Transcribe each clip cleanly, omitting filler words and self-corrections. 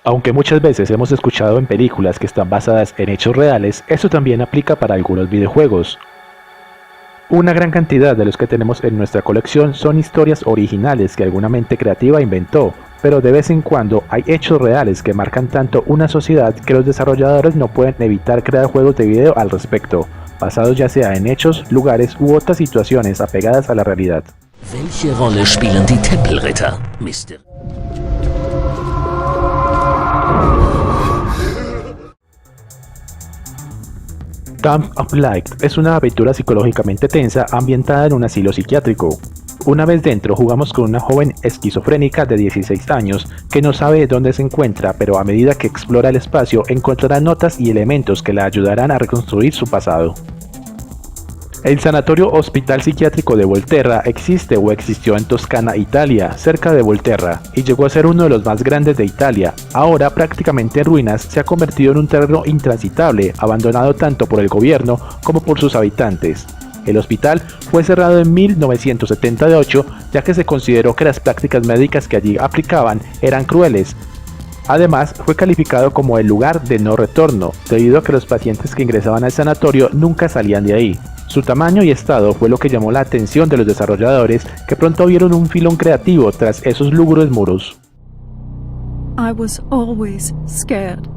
Aunque muchas veces hemos escuchado en películas que están basadas en hechos reales, esto también aplica para algunos videojuegos. Una gran cantidad de los que tenemos en nuestra colección son historias originales que alguna mente creativa inventó, pero de vez en cuando hay hechos reales que marcan tanto una sociedad que los desarrolladores no pueden evitar crear juegos de video al respecto, basados ya sea en hechos, lugares u otras situaciones apegadas a la realidad. Welche Rolle spielen die Tempelritter, Mr.? Camp of Light es una aventura psicológicamente tensa ambientada en un asilo psiquiátrico. Una vez dentro jugamos con una joven esquizofrénica de 16 años que no sabe dónde se encuentra, pero a medida que explora el espacio encontrará notas y elementos que la ayudarán a reconstruir su pasado. El Sanatorio Hospital Psiquiátrico de Volterra existe o existió en Toscana, Italia, cerca de Volterra, y llegó a ser uno de los más grandes de Italia. Ahora, prácticamente en ruinas, se ha convertido en un terreno intransitable, abandonado tanto por el gobierno como por sus habitantes. El hospital fue cerrado en 1978, ya que se consideró que las prácticas médicas que allí aplicaban eran crueles. Además, fue calificado como el lugar de no retorno, debido a que los pacientes que ingresaban al sanatorio nunca salían de ahí. Su tamaño y estado fue lo que llamó la atención de los desarrolladores, que pronto vieron un filón creativo tras esos lúgubres muros. I was always scared.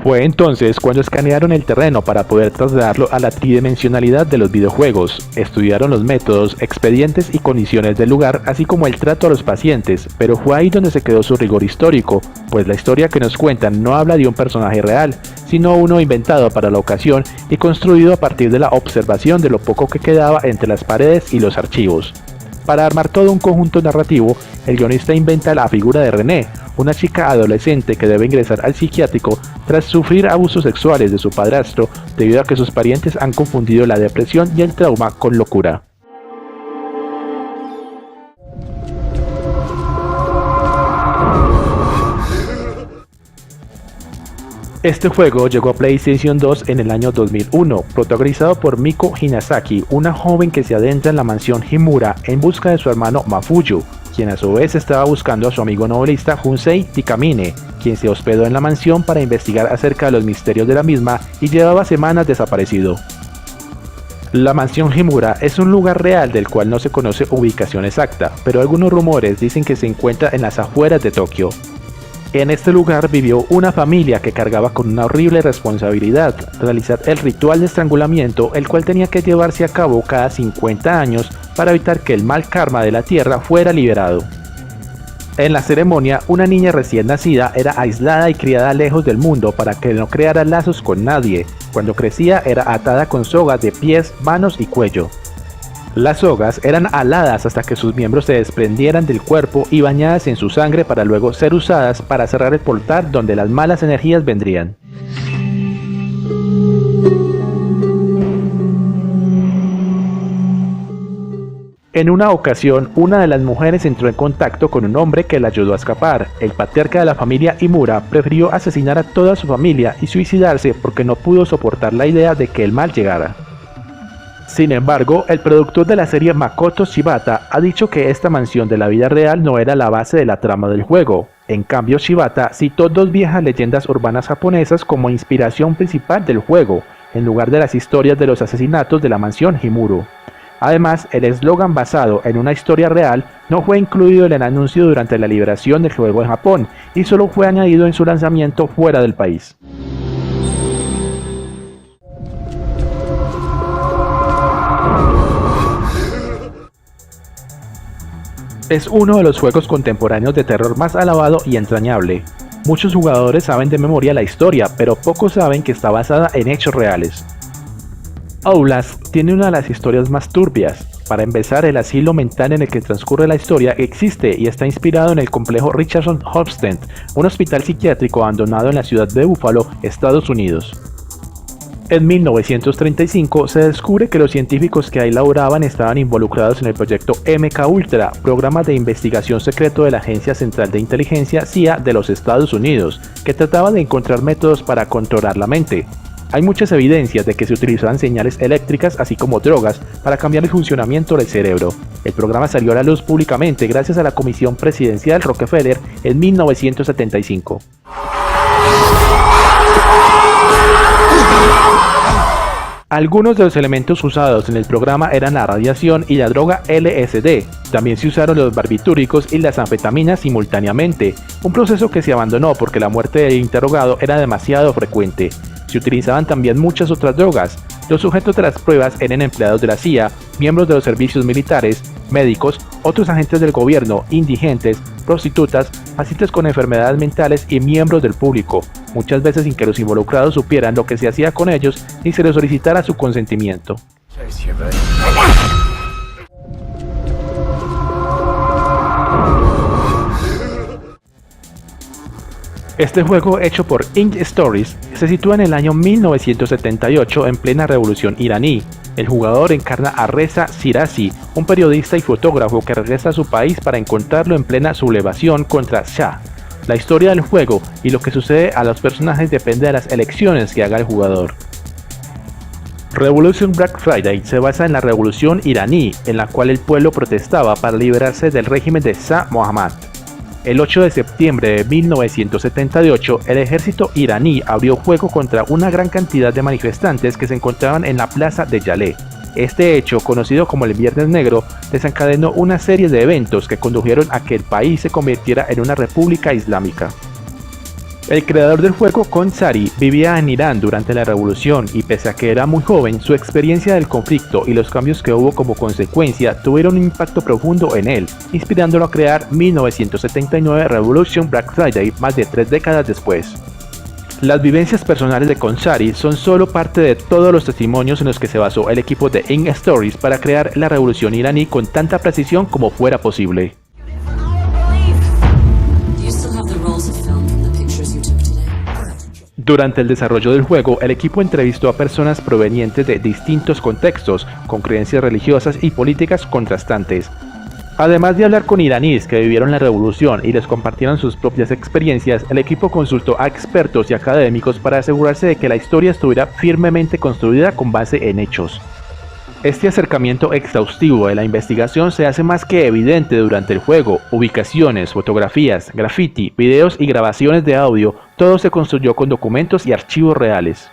Fue entonces cuando escanearon el terreno para poder trasladarlo a la tridimensionalidad de los videojuegos. Estudiaron los métodos, expedientes y condiciones del lugar, así como el trato a los pacientes, pero fue ahí donde se quedó su rigor histórico, pues la historia que nos cuentan no habla de un personaje real, sino uno inventado para la ocasión y construido a partir de la observación de lo poco que quedaba entre las paredes y los archivos. Para armar todo un conjunto narrativo, el guionista inventa la figura de René, una chica adolescente que debe ingresar al psiquiátrico tras sufrir abusos sexuales de su padrastro debido a que sus parientes han confundido la depresión y el trauma con locura. Este juego llegó a PlayStation 2 en el año 2001, protagonizado por Miko Hinazaki, una joven que se adentra en la mansión Himura en busca de su hermano Mafuyu, quien a su vez estaba buscando a su amigo novelista Junsei Tikamine, quien se hospedó en la mansión para investigar acerca de los misterios de la misma y llevaba semanas desaparecido. La mansión Himura es un lugar real del cual no se conoce ubicación exacta, pero algunos rumores dicen que se encuentra en las afueras de Tokio. En este lugar vivió una familia que cargaba con una horrible responsabilidad, realizar el ritual de estrangulamiento, el cual tenía que llevarse a cabo cada 50 años para evitar que el mal karma de la tierra fuera liberado. En la ceremonia, una niña recién nacida era aislada y criada lejos del mundo para que no creara lazos con nadie. Cuando crecía era atada con sogas de pies, manos y cuello. Las sogas eran aladas hasta que sus miembros se desprendieran del cuerpo y bañadas en su sangre para luego ser usadas para cerrar el portal donde las malas energías vendrían. En una ocasión, una de las mujeres entró en contacto con un hombre que la ayudó a escapar. El patriarca de la familia Himura prefirió asesinar a toda su familia y suicidarse porque no pudo soportar la idea de que el mal llegara. Sin embargo, el productor de la serie Makoto Shibata ha dicho que esta mansión de la vida real no era la base de la trama del juego. En cambio, Shibata citó dos viejas leyendas urbanas japonesas como inspiración principal del juego, en lugar de las historias de los asesinatos de la mansión Himuro. Además, el eslogan basado en una historia real no fue incluido en el anuncio durante la liberación del juego en Japón y solo fue añadido en su lanzamiento fuera del país. Es uno de los juegos contemporáneos de terror más alabado y entrañable. Muchos jugadores saben de memoria la historia, pero pocos saben que está basada en hechos reales. Outlast tiene una de las historias más turbias. Para empezar, el asilo mental en el que transcurre la historia existe y está inspirado en el complejo Richardson Hospital, un hospital psiquiátrico abandonado en la ciudad de Buffalo, Estados Unidos. En 1935 se descubre que los científicos que ahí laboraban estaban involucrados en el proyecto MK Ultra, programa de investigación secreto de la Agencia Central de Inteligencia CIA de los Estados Unidos, que trataba de encontrar métodos para controlar la mente. Hay muchas evidencias de que se utilizaban señales eléctricas así como drogas para cambiar el funcionamiento del cerebro. El programa salió a la luz públicamente gracias a la Comisión Presidencial Rockefeller en 1975. Algunos de los elementos usados en el programa eran la radiación y la droga LSD. También se usaron los barbitúricos y las anfetaminas simultáneamente, un proceso que se abandonó porque la muerte del interrogado era demasiado frecuente. Se utilizaban también muchas otras drogas. Los sujetos de las pruebas eran empleados de la CIA, miembros de los servicios militares, médicos, otros agentes del gobierno, indigentes, prostitutas, pacientes con enfermedades mentales y miembros del público, muchas veces sin que los involucrados supieran lo que se hacía con ellos ni se les solicitara su consentimiento. Este juego, hecho por Ink Stories, se sitúa en el año 1978 en plena revolución iraní. El jugador encarna a Reza Shirazi, un periodista y fotógrafo que regresa a su país para encontrarlo en plena sublevación contra Shah. La historia del juego y lo que sucede a los personajes depende de las elecciones que haga el jugador. Revolution Black Friday se basa en la revolución iraní, en la cual el pueblo protestaba para liberarse del régimen de Shah Mohammad. El 8 de septiembre de 1978, el ejército iraní abrió fuego contra una gran cantidad de manifestantes que se encontraban en la plaza de Yaleh. Este hecho, conocido como el Viernes Negro, desencadenó una serie de eventos que condujeron a que el país se convirtiera en una república islámica. El creador del juego, Konsari, vivía en Irán durante la revolución y pese a que era muy joven, su experiencia del conflicto y los cambios que hubo como consecuencia tuvieron un impacto profundo en él, inspirándolo a crear 1979 Revolution Black Friday más de 3 décadas después. Las vivencias personales de Konsari son solo parte de todos los testimonios en los que se basó el equipo de Ink Stories para crear la revolución iraní con tanta precisión como fuera posible. Durante el desarrollo del juego, el equipo entrevistó a personas provenientes de distintos contextos, con creencias religiosas y políticas contrastantes. Además de hablar con iraníes que vivieron la revolución y les compartieron sus propias experiencias, el equipo consultó a expertos y académicos para asegurarse de que la historia estuviera firmemente construida con base en hechos. Este acercamiento exhaustivo de la investigación se hace más que evidente durante el juego. Ubicaciones, fotografías, graffiti, videos y grabaciones de audio, todo se construyó con documentos y archivos reales.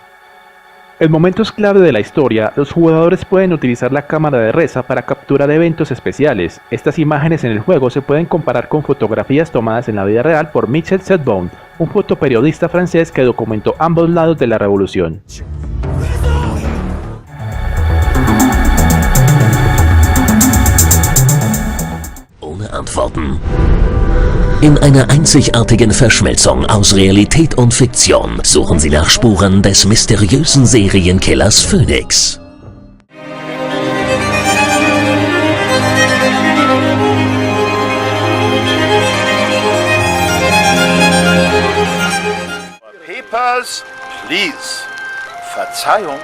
En momentos clave de la historia, los jugadores pueden utilizar la cámara de Reza para capturar eventos especiales. Estas imágenes en el juego se pueden comparar con fotografías tomadas en la vida real por Michel Sedbon, un fotoperiodista francés que documentó ambos lados de la revolución. Antworten. In einer einzigartigen Verschmelzung aus Realität und Fiktion suchen sie nach Spuren des mysteriösen Serienkillers Phoenix. Papers, please. Verzeihung,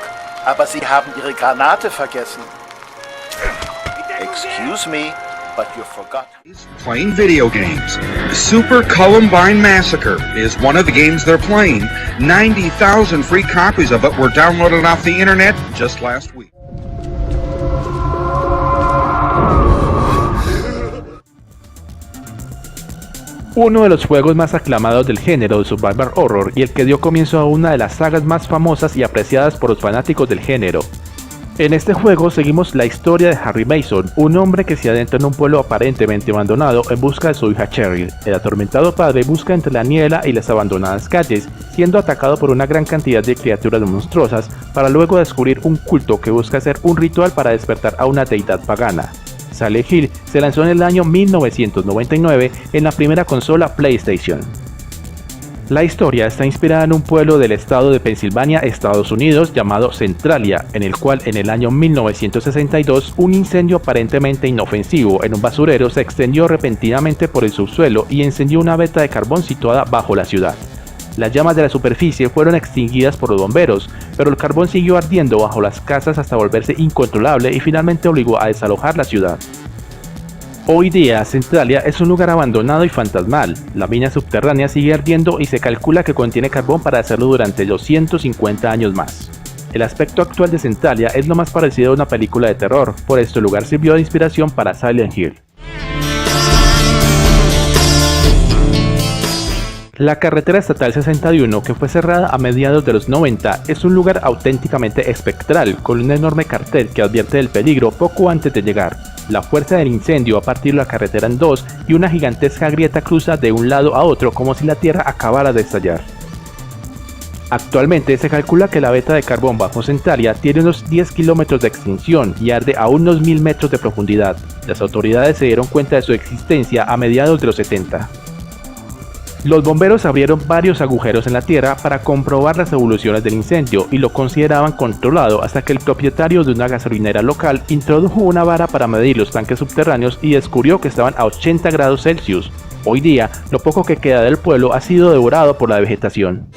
aber Sie haben Ihre Granate vergessen. Excuse me. But you forgot. Playing video games. Super Columbine Massacre is one of the games they're playing. 90,000 free copies of it were downloaded off the internet just last week. Uno de los juegos más aclamados del género de survival horror y el que dio comienzo a una de las sagas más famosas y apreciadas por los fanáticos del género. En este juego seguimos la historia de Harry Mason, un hombre que se adentra en un pueblo aparentemente abandonado en busca de su hija Cheryl. El atormentado padre busca entre la niebla y las abandonadas calles, siendo atacado por una gran cantidad de criaturas monstruosas, para luego descubrir un culto que busca hacer un ritual para despertar a una deidad pagana. Silent Hill se lanzó en el año 1999 en la primera consola PlayStation. La historia está inspirada en un pueblo del estado de Pensilvania, Estados Unidos, llamado Centralia, en el cual en el año 1962 un incendio aparentemente inofensivo en un basurero se extendió repentinamente por el subsuelo y encendió una veta de carbón situada bajo la ciudad. Las llamas de la superficie fueron extinguidas por los bomberos, pero el carbón siguió ardiendo bajo las casas hasta volverse incontrolable y finalmente obligó a desalojar la ciudad. Hoy día, Centralia es un lugar abandonado y fantasmal. La mina subterránea sigue ardiendo y se calcula que contiene carbón para hacerlo durante 250 años más. El aspecto actual de Centralia es lo más parecido a una película de terror, por esto el lugar sirvió de inspiración para Silent Hill. La carretera estatal 61, que fue cerrada a mediados de los 90, es un lugar auténticamente espectral, con un enorme cartel que advierte del peligro poco antes de llegar. La fuerza del incendio va a partir la carretera en dos y una gigantesca grieta cruza de un lado a otro como si la tierra acabara de estallar. Actualmente se calcula que la veta de carbón bajo Centralia tiene unos 10 kilómetros de extensión y arde a unos 1000 metros de profundidad. Las autoridades se dieron cuenta de su existencia a mediados de los 70. Los bomberos abrieron varios agujeros en la tierra para comprobar las evoluciones del incendio y lo consideraban controlado hasta que el propietario de una gasolinera local introdujo una vara para medir los tanques subterráneos y descubrió que estaban a 80 grados Celsius. Hoy día, lo poco que queda del pueblo ha sido devorado por la vegetación.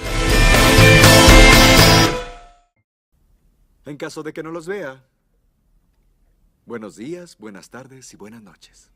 En caso de que no los vea, buenos días, buenas tardes y buenas noches.